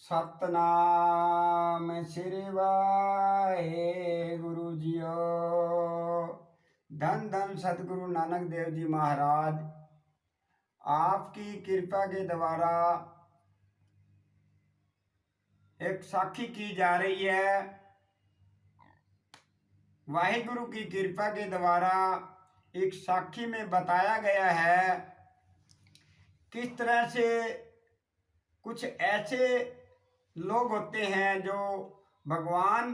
सतनाम श्री वाहेगुरु जियो। धन धन सतगुरु नानक देव जी महाराज, आपकी कृपा के द्वारा एक साखी की जा रही है। वाहिगुरु की कृपा के द्वारा एक साखी में बताया गया है किस तरह से कुछ ऐसे लोग होते हैं जो भगवान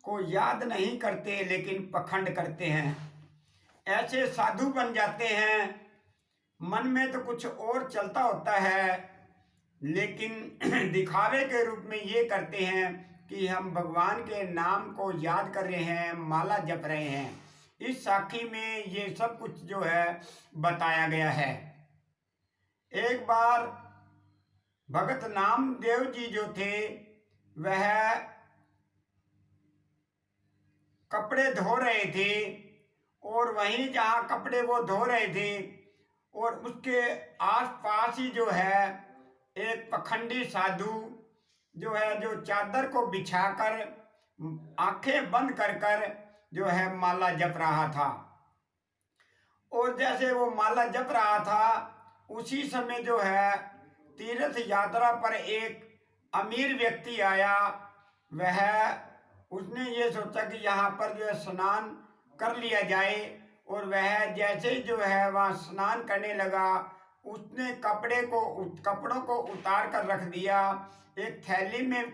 को याद नहीं करते लेकिन पखंड करते हैं। ऐसे साधु बन जाते हैं, मन में तो कुछ और चलता होता है लेकिन दिखावे के रूप में ये करते हैं कि हम भगवान के नाम को याद कर रहे हैं, माला जप रहे हैं। इस साखी में ये सब कुछ जो है बताया गया है। एक बार भगत नामदेव जी जो थे वह कपड़े धो रहे थे और वहीं जहाँ कपड़े वो धो रहे थे और उसके आसपास ही जो है एक पखंडी साधु जो है जो चादर को बिछाकर आंखें बंद कर कर जो है माला जप रहा था। और जैसे वो माला जप रहा था उसी समय जो है तीर्थ यात्रा पर एक अमीर व्यक्ति आया। वह उसने ये सोचा कि यहाँ पर जो है स्नान कर लिया जाए और वह जैसे जो है वहाँ स्नान करने लगा उसने कपड़ों को उतार कर रख दिया। एक थैली में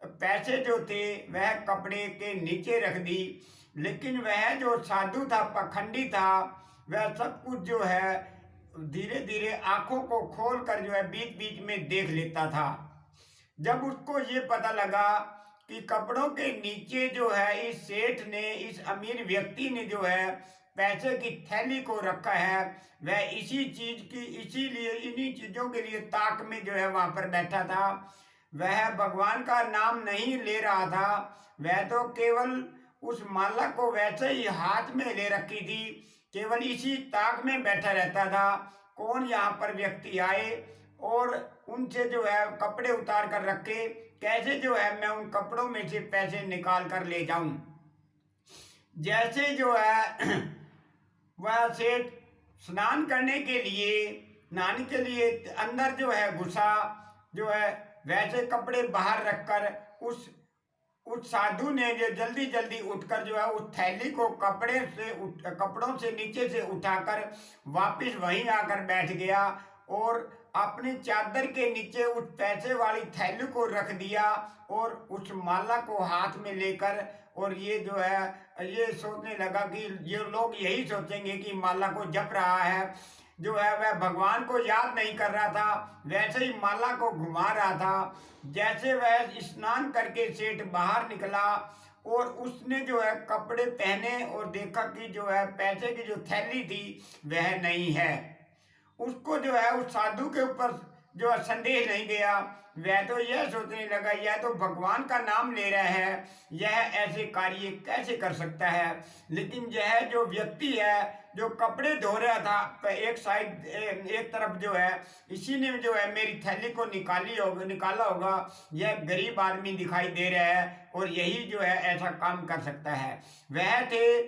पैसे जो थे वह कपड़े के नीचे रख दी, लेकिन वह जो साधु था, पखंडी था, वह सब कुछ जो है धीरे धीरे आंखों को खोल कर जो है बीच बीच में देख लेता था। जब उसको ये पता लगा कि कपड़ों के नीचे जो है इस सेठ ने, इस अमीर व्यक्ति ने जो है पैसे की थैली को रखा है, वह इसी चीज की इसीलिए इन्हीं चीजों के लिए ताक में जो है वहां पर बैठा था। वह भगवान का नाम नहीं ले रहा था, वह तो केवल उस माला को वैसे ही हाथ में ले रखी थी, केवल इसी ताक में बैठा रहता था। कौन यहाँ पर व्यक्ति आए और उनसे जो है कपड़े उतार कर रखे, कैसे जो है मैं उन कपड़ों में से पैसे निकाल कर ले जाऊं। जैसे जो है वह सेठ स्नान करने के लिए, नहाने के लिए अंदर जो है घुसा, जो है वैसे कपड़े बाहर रखकर उस साधु ने जो जल्दी जल्दी उठकर जो है उस थैली को कपड़ों से नीचे से उठाकर वापस वहीं आकर बैठ गया और अपनी चादर के नीचे उस पैसे वाली थैली को रख दिया और उस माला को हाथ में लेकर, और ये जो है ये सोचने लगा कि ये लोग यही सोचेंगे कि माला को जप रहा है, जो है वह भगवान को याद नहीं कर रहा था, वैसे ही माला को घुमा रहा था। जैसे वह स्नान करके सेठ बाहर निकला और उसने जो है कपड़े पहने और देखा कि जो है पैसे की जो थैली थी वह नहीं है। उसको जो है उस साधु के ऊपर जो है संदेह नहीं गया। वह तो यह सोचने लगा यह तो भगवान का नाम ले रहा है, यह ऐसे कार्य कैसे कर सकता है। लेकिन यह जो व्यक्ति है जो कपड़े धो रहा था एक तरफ जो है इसी ने जो है मेरी थैली को निकाला होगा, यह गरीब आदमी दिखाई दे रहा है और यही जो है ऐसा काम कर सकता है। वह थे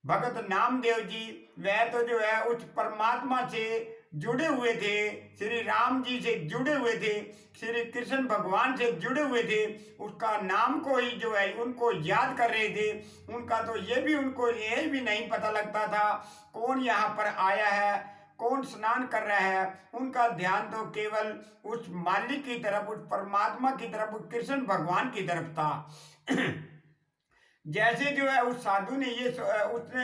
भगत नामदेव जी। वह तो जो है उस परमात्मा से जुड़े हुए थे, श्री राम जी से जुड़े हुए थे, श्री कृष्ण भगवान से जुड़े हुए थे। उसका नाम को ही जो है उनको याद कर रहे थे। उनको ये भी नहीं पता लगता था कौन यहाँ पर आया है, कौन स्नान कर रहा है। उनका ध्यान तो केवल उस मालिक की तरफ, उस परमात्मा की तरफ, उस कृष्ण भगवान की तरफ था। जैसे जो है उस साधु ने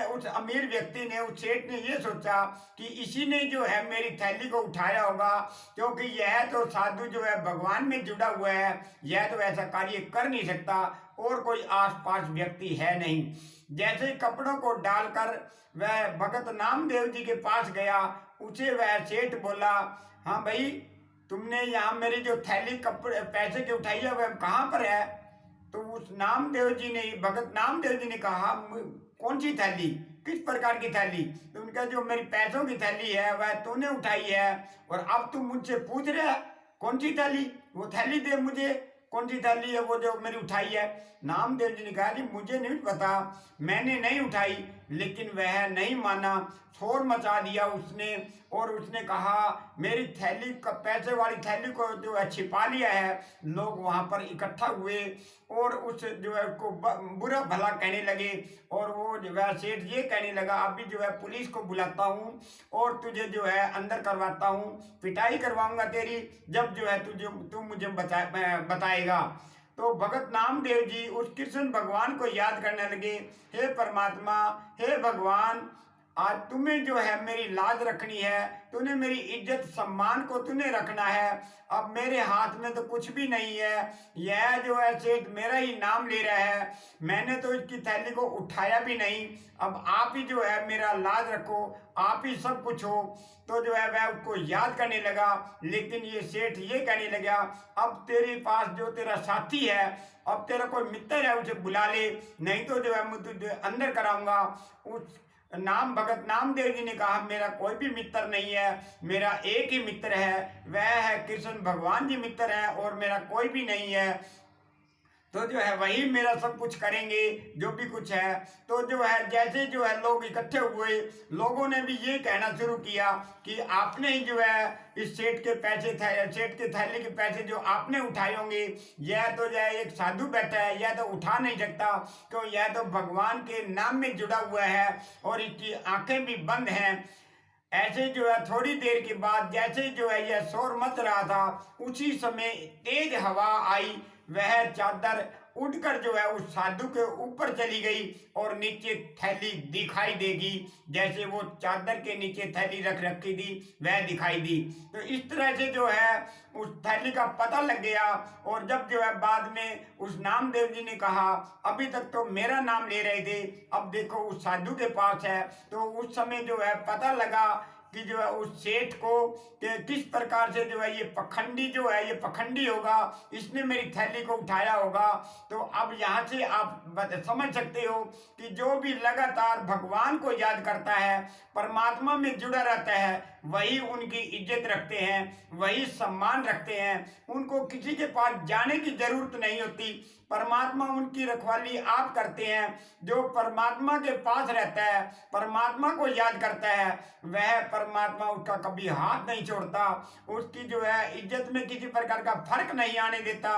उस अमीर व्यक्ति ने, उस सेठ ने ये सोचा कि इसी ने जो है मेरी थैली को उठाया होगा, क्योंकि यह तो साधु जो है भगवान में जुड़ा हुआ है, यह तो ऐसा कार्य कर नहीं सकता और कोई आसपास व्यक्ति है नहीं। जैसे कपड़ों को डालकर वह भगत नामदेव जी के पास गया, उसे वह सेठ बोला, हाँ भाई तुमने यहाँ मेरी जो थैली कपड़े पैसे की उठाई है वह कहाँ पर है। तो उस भगत नामदेव जी ने कहा कौन सी थैली, किस प्रकार की थैली। तो उनका जो मेरी पैसों की थैली है वह तूने उठाई है और अब तुम मुझसे पूछ रहे कौन सी थैली? वो थैली दे मुझे, कौन सी थैली है वो जो मेरी उठाई है? नामदेव जी ने कहा जी मुझे नहीं पता, मैंने नहीं उठाई। लेकिन वह नहीं माना, शोर मचा दिया उसने, और उसने कहा मेरी थैली का, पैसे वाली थैली को जो है छिपा लिया है। लोग वहां पर इकट्ठा हुए और उस जो है उसको बुरा भला कहने लगे, और वो जो है सेठ ये कहने लगा अभी जो है पुलिस को बुलाता हूँ और तुझे जो है अंदर करवाता हूँ, पिटाई करवाऊंगा तेरी, जब जो है तू मुझे बताएगा। तो भगत नामदेव जी उस कृष्ण भगवान को याद करने लगे, हे परमात्मा, हे भगवान, आज तुम्हें जो है मेरी लाज रखनी है, तूने मेरी इज्जत सम्मान को तूने रखना है। अब मेरे हाथ में तो कुछ भी नहीं है, यह जो है सेठ मेरा ही नाम ले रहा है, मैंने तो इसकी थैली को उठाया भी नहीं। अब आप ही जो है मेरा लाज रखो, आप ही सब कुछ हो। तो जो है वह उसको याद करने लगा। लेकिन ये सेठ ये कहने लगा अब तेरे पास जो तेरा साथी है, अब तेरा कोई मित्र है उसे बुला ले, नहीं तो जो है मैं तुझे अंदर कराऊंगा। उस भगत नामदेव जी ने कहा मेरा कोई भी मित्र नहीं है, मेरा एक ही मित्र है, वह है कृष्ण भगवान जी मित्र है, और मेरा कोई भी नहीं है। तो जो है वही मेरा सब कुछ करेंगे जो भी कुछ है। तो जो है जैसे जो है लोग इकट्ठे हुए, लोगों ने भी ये कहना शुरू किया कि आपने ही जो है इस सेठ के पैसे, सेठ के थैले के पैसे जो आपने उठाए होंगे, यह तो जो है एक साधु बैठा है, यह तो उठा नहीं सकता, तो यह तो भगवान के नाम में जुड़ा हुआ है और इसकी आंखें भी बंद हैं। ऐसे जो है थोड़ी देर के बाद जैसे जो है यह शोर मच रहा था, उसी समय तेज हवा आई, वह चादर उड़कर जो है उस साधु के ऊपर चली गई और नीचे थैली दिखाई देगी, जैसे वो चादर के नीचे थैली रख रखी थी वह दिखाई दी। तो इस तरह से जो है उस थैली का पता लग गया। और जब जो है बाद में उस नामदेव जी ने कहा अभी तक तो मेरा नाम ले रहे थे, अब देखो उस साधु के पास है, तो उस समय जो है पता लगा कि जो है उस सेठ को कि किस प्रकार से जो है ये पखंडी जो है ये पखंडी होगा, इसने मेरी थैली को उठाया होगा। तो अब यहाँ से आप समझ सकते हो कि जो भी लगातार भगवान को याद करता है, परमात्मा में जुड़ा रहता है, वही उनकी इज्जत रखते हैं, वही सम्मान रखते हैं, उनको किसी के पास जाने की जरूरत नहीं होती। परमात्मा उनकी रखवाली आप करते हैं। जो परमात्मा के पास रहता है, परमात्मा को याद करता है, वह परमात्मा उसका कभी हाथ नहीं छोड़ता, उसकी जो है इज्जत में किसी प्रकार का फर्क नहीं आने देता,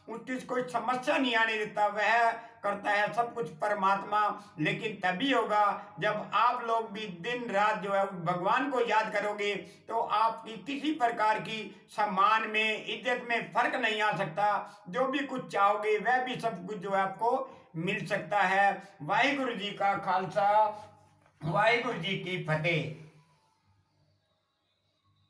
उसकी कोई समस्या नहीं आने देता, वह करता है सब कुछ परमात्मा। लेकिन तभी होगा जब आप लोग भी दिन रात जो है भगवान को याद करोगे, तो आपकी किसी प्रकार की सम्मान में, इज्जत में फर्क नहीं आ सकता। जो भी कुछ चाहोगे वह भी सब कुछ जो है आपको मिल सकता है। वाहिगुरु जी का खालसा, वाहिगुरु जी की फतेह।